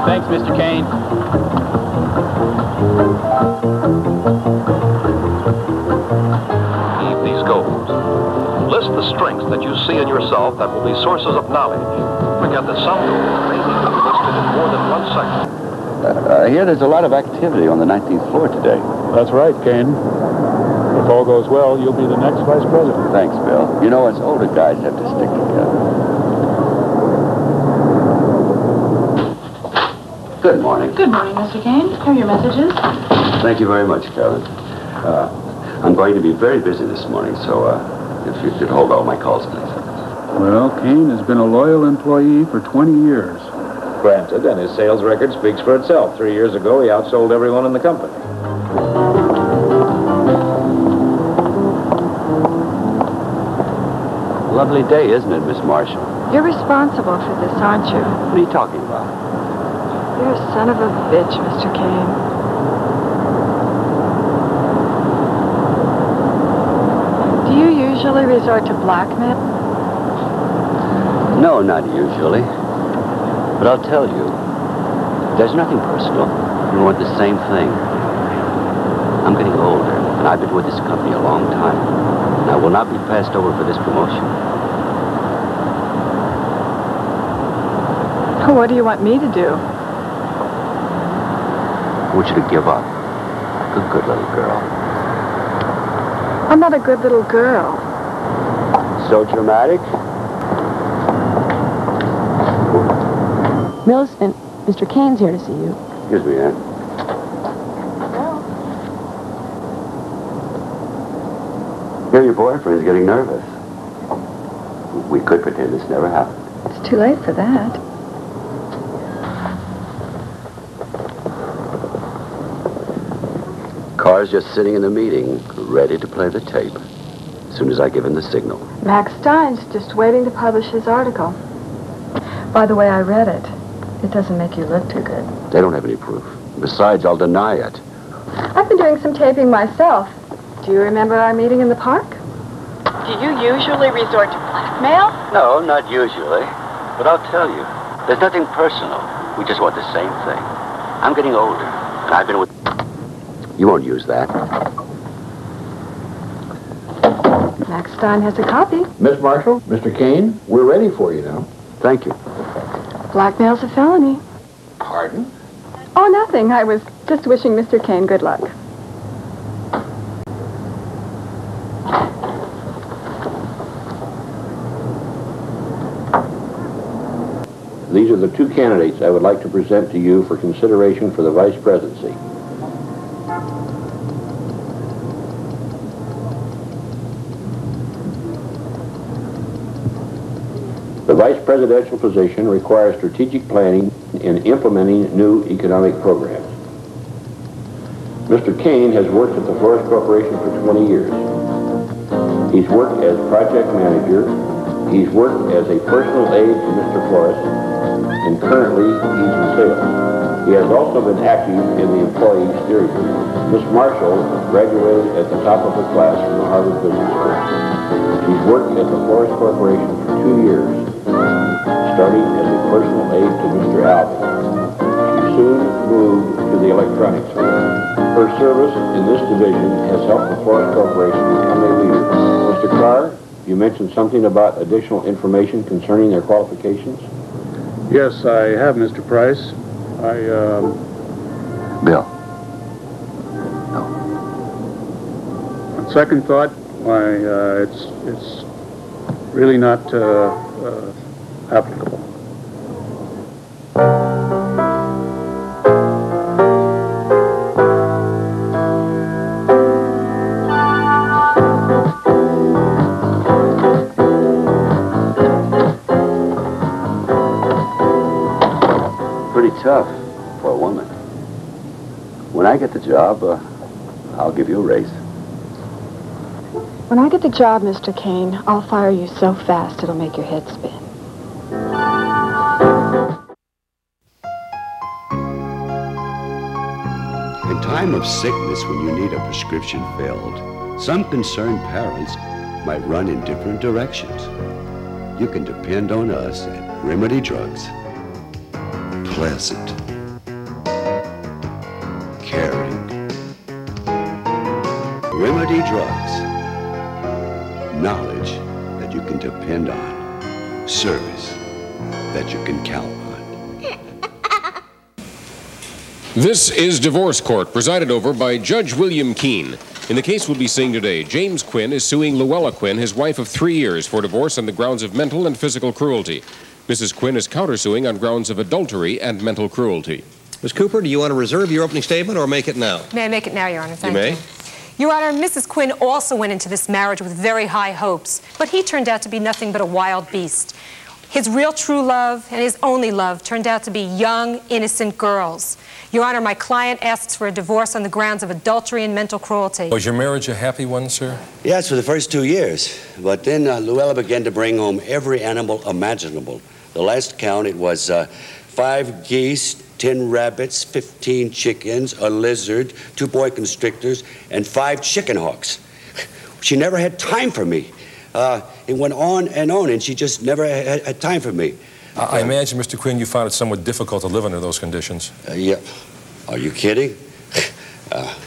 Thanks, Mr. Kane. Keep these goals. List the strengths that you see in yourself that will be sources of knowledge. Forget that some goals may be listed in more than one section. I hear there's a lot of activity on the 19th floor today. That's right, Kane. If all goes well, you'll be the next vice president. Thanks, Bill. You know, us older guys have to stick together. Good morning. Good morning, Mr. Kane. Here are your messages. Thank you very much, Kevin. I'm going to be very busy this morning, so if you could hold all my calls, please. Well, Kane has been a loyal employee for 20 years. Granted, and his sales record speaks for itself. 3 years ago, he outsold everyone in the company. Lovely day, isn't it, Miss Marshall? You're responsible for this, aren't you? What are you talking about? You're a son of a bitch, Mr. Kane. Do you usually resort to blackmail? No, not usually. But I'll tell you, there's nothing personal. We want the same thing. I'm getting older, and I've been with this company a long time. And I will not be passed over for this promotion. What do you want me to do? I want you to give up. Good little girl. I'm not a good little girl. So dramatic? Millicent, Mr. Kane's here to see you. Excuse me, Ann. Here, your boyfriend's getting nervous. We could pretend this never happened. It's too late for that. Carr's just sitting in the meeting, ready to play the tape, as soon as I give him the signal. Max Stein's just waiting to publish his article. By the way, I read it. It doesn't make you look too good. They don't have any proof. Besides, I'll deny it. I've been doing some taping myself. Do you remember our meeting in the park? Do you usually resort to blackmail? No, not usually. But I'll tell you, there's nothing personal. We just want the same thing. I'm getting older, and I've been with... You won't use that. Max Stein has a copy. Miss Marshall, Mr. Kane, we're ready for you now. Thank you. Blackmail's a felony. Pardon? Oh, nothing. I was just wishing Mr. Kane good luck. These are the two candidates I would like to present to you for consideration for the vice presidency. The vice presidential position requires strategic planning in implementing new economic programs. Mr. Kane has worked at the Forest Corporation for 20 years. He's worked as project manager. He's worked as a personal aide to Mr. Forrest, and currently he's in sales. He has also been active in the employee steering group. Miss Marshall graduated at the top of her class from the Harvard Business School. She's worked at the Forest Corporation for 2 years, starting as a personal aide to Mr. Alvin. She soon moved to the electronics field. Her service in this division has helped the Forest Corporation become a leader. Mr. Carr, you mentioned something about additional information concerning their qualifications? Yes, I have, Mr. Price. Bill. No. On second thought, why, it's really not applicable. Pretty tough for a woman. When I get the job, I'll give you a raise. When I get the job, Mr. Kane, I'll fire you so fast it'll make your head spin. In time of sickness, when you need a prescription filled, some concerned parents might run in different directions. You can depend on us at Remedy Drugs. Pleasant. Caring. Remedy Drugs. Knowledge that you can depend on. Service that you can count on. This is Divorce Court, presided over by Judge William Keene. In the case we'll be seeing today, James Quinn is suing Luella Quinn, his wife of 3 years, for divorce on the grounds of mental and physical cruelty. Mrs. Quinn is countersuing on grounds of adultery and mental cruelty. Ms. Cooper, do you want to reserve your opening statement or make it now? May I make it now, Your Honor? Thank you. You may. Your Honor, Mrs. Quinn also went into this marriage with very high hopes, but he turned out to be nothing but a wild beast. His real true love and his only love turned out to be young, innocent girls. Your Honor, my client asks for a divorce on the grounds of adultery and mental cruelty. Was your marriage a happy one, sir? Yes, for the first 2 years. But then Luella began to bring home every animal imaginable. The last count, it was 5 geese, 10 rabbits, 15 chickens, a lizard, 2 boa constrictors, and 5 chicken hawks. She never had time for me. It went on, and she just never had time for me. I imagine, Mr. Quinn, you found it somewhat difficult to live under those conditions. Yeah. Are you kidding?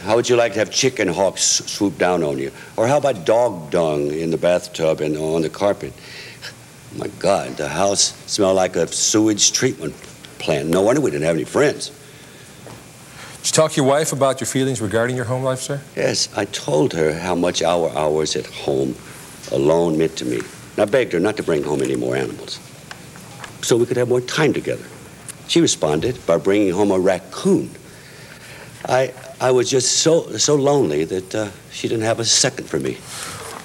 How would you like to have chicken hawks swoop down on you? Or how about dog dung in the bathtub and on the carpet? My God, the house smelled like a sewage treatment plant. No wonder we didn't have any friends. Did you talk to your wife about your feelings regarding your home life, sir? Yes, I told her how much our hours at home alone meant to me. And I begged her not to bring home any more animals, so we could have more time together. She responded by bringing home a raccoon. I was just so lonely that she didn't have a second for me.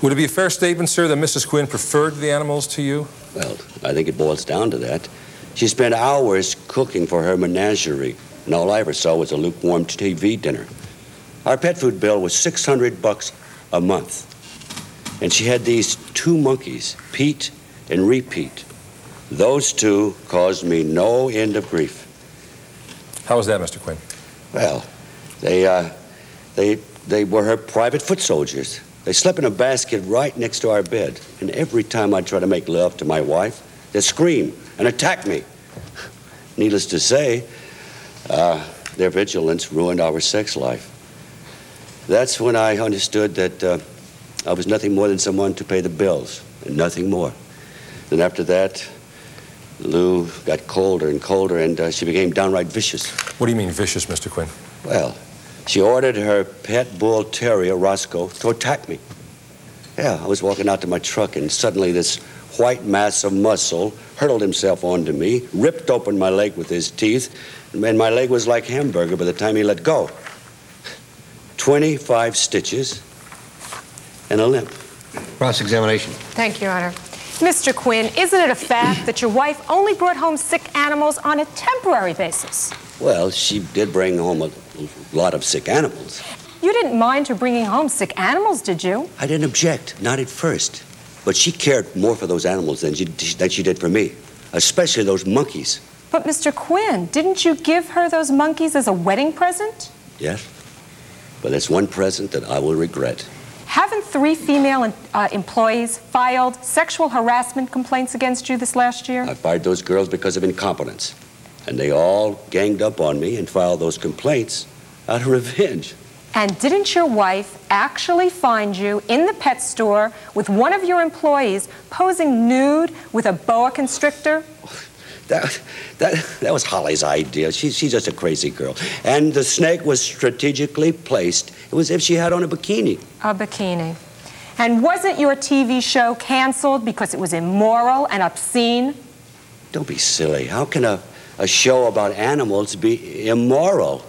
Would it be a fair statement, sir, that Mrs. Quinn preferred the animals to you? Well, I think it boils down to that. She spent hours cooking for her menagerie, and all I ever saw was a lukewarm TV dinner. Our pet food bill was $600 a month, and she had these 2 monkeys, Pete and Repeat. Those 2 caused me no end of grief. How was that, Mr. Quinn? Well, they were her private foot soldiers. They slept in a basket right next to our bed, and every time I'd try to make love to my wife, they'd scream and attack me. Needless to say, their vigilance ruined our sex life. That's when I understood that I was nothing more than someone to pay the bills, and nothing more. Then after that, Lou got colder and colder, and she became downright vicious. What do you mean vicious, Mr. Quinn? Well, she ordered her pet bull terrier, Roscoe, to attack me. Yeah, I was walking out to my truck, and suddenly this white mass of muscle hurled himself onto me, ripped open my leg with his teeth, and my leg was like hamburger by the time he let go. 25 stitches and a limp. Cross-examination. Thank you, Your Honor. Mr. Quinn, isn't it a fact that your wife only brought home sick animals on a temporary basis? Well, she did bring home a lot of sick animals. You didn't mind her bringing home sick animals, did you? I didn't object, not at first. But she cared more for those animals than she did for me, especially those monkeys. But, Mr. Quinn, didn't you give her those monkeys as a wedding present? Yes, but that's one present that I will regret. Haven't 3 female employees filed sexual harassment complaints against you this last year? I fired those girls because of incompetence. And they all ganged up on me and filed those complaints out of revenge. And didn't your wife actually find you in the pet store with one of your employees posing nude with a boa constrictor? That was Holly's idea. She's just a crazy girl. And the snake was strategically placed. It was as if she had on a bikini. A bikini. And wasn't your TV show canceled because it was immoral and obscene? Don't be silly. How can a show about animals be immoral?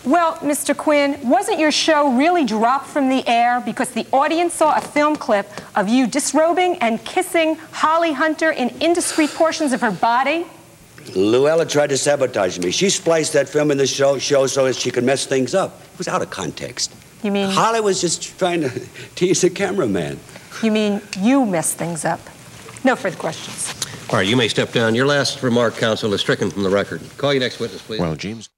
Well, Mr. Quinn, wasn't your show really dropped from the air because the audience saw a film clip of you disrobing and kissing Holly Hunter in indiscreet portions of her body? Luella tried to sabotage me. She spliced that film in the show so as she could mess things up. It was out of context. You mean... Holly was just trying to tease the cameraman. You mean you messed things up? No further questions. All right, you may step down. Your last remark, counsel, is stricken from the record. Call your next witness, please. Well, James...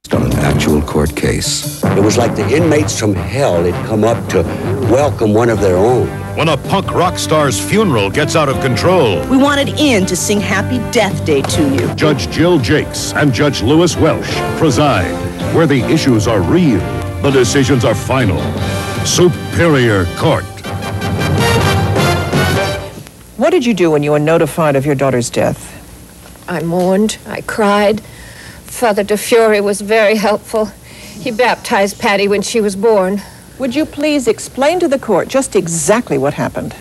On an actual court case. It was like the inmates from hell had come up to welcome one of their own. When a punk rock star's funeral gets out of control. We wanted in to sing Happy Death Day to you. Judge Jill Jakes and Judge Lewis Welsh preside. Where the issues are real, the decisions are final. Superior Court. What did you do when you were notified of your daughter's death? I mourned. I cried. Father DeFiore was very helpful. He baptized Patty when she was born. Would you please explain to the court just exactly what happened?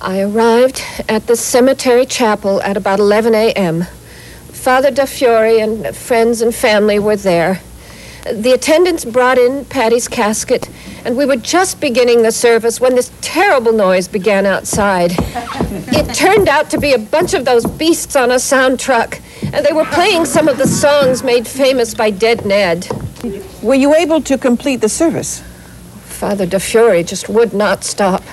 I arrived at the cemetery chapel at about 11 a.m. Father DeFiore and friends and family were there. The attendants brought in Patty's casket, and we were just beginning the service when this terrible noise began outside. It turned out to be a bunch of those beasts on a sound truck, and they were playing some of the songs made famous by Dead Ned. Were you able to complete the service? Father DeFiore just would not stop.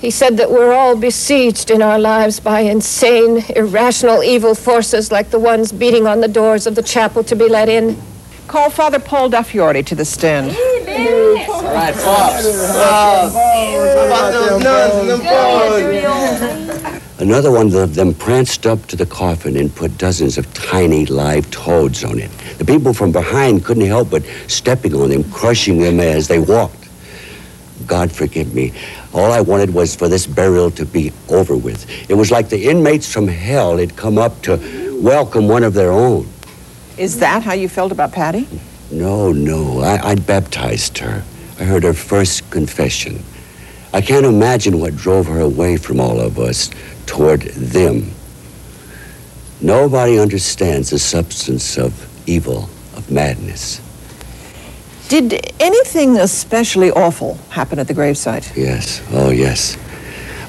He said that we're all besieged in our lives by insane, irrational, evil forces like the ones beating on the doors of the chapel to be let in. Call Father Paul DeFiore to the stand. All right, Another one of them pranced up to the coffin and put dozens of tiny live toads on it. The people from behind couldn't help but stepping on them, crushing them as they walked. God forgive me. All I wanted was for this burial to be over with. It was like the inmates from hell had come up to welcome one of their own. Is that how you felt about Patty? No. I'd baptized her. I heard her first confession. I can't imagine what drove her away from all of us toward them. Nobody understands the substance of evil, of madness. Did anything especially awful happen at the gravesite? Yes. Oh, yes.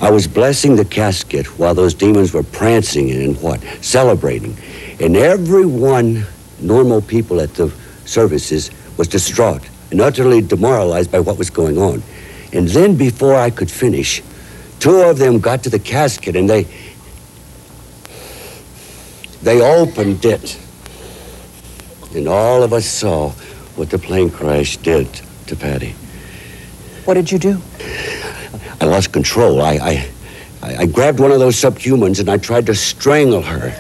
I was blessing the casket while those demons were prancing and celebrating. And everyone, normal people at the services, was distraught and utterly demoralized by what was going on. And then before I could finish, two of them got to the casket and they opened it. And all of us saw what the plane crash did to Patty. What did you do? I lost control. I grabbed one of those subhumans and I tried to strangle her.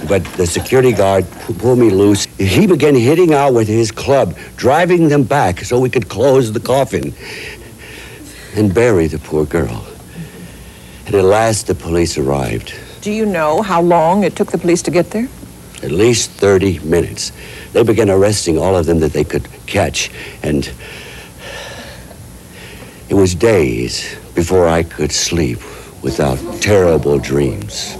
But the security guard pulled me loose. He began hitting out with his club, driving them back so we could close the coffin and bury the poor girl. And at last the police arrived. Do you know how long it took the police to get there? At least 30 minutes. They began arresting all of them that they could catch, and it was days before I could sleep without terrible dreams.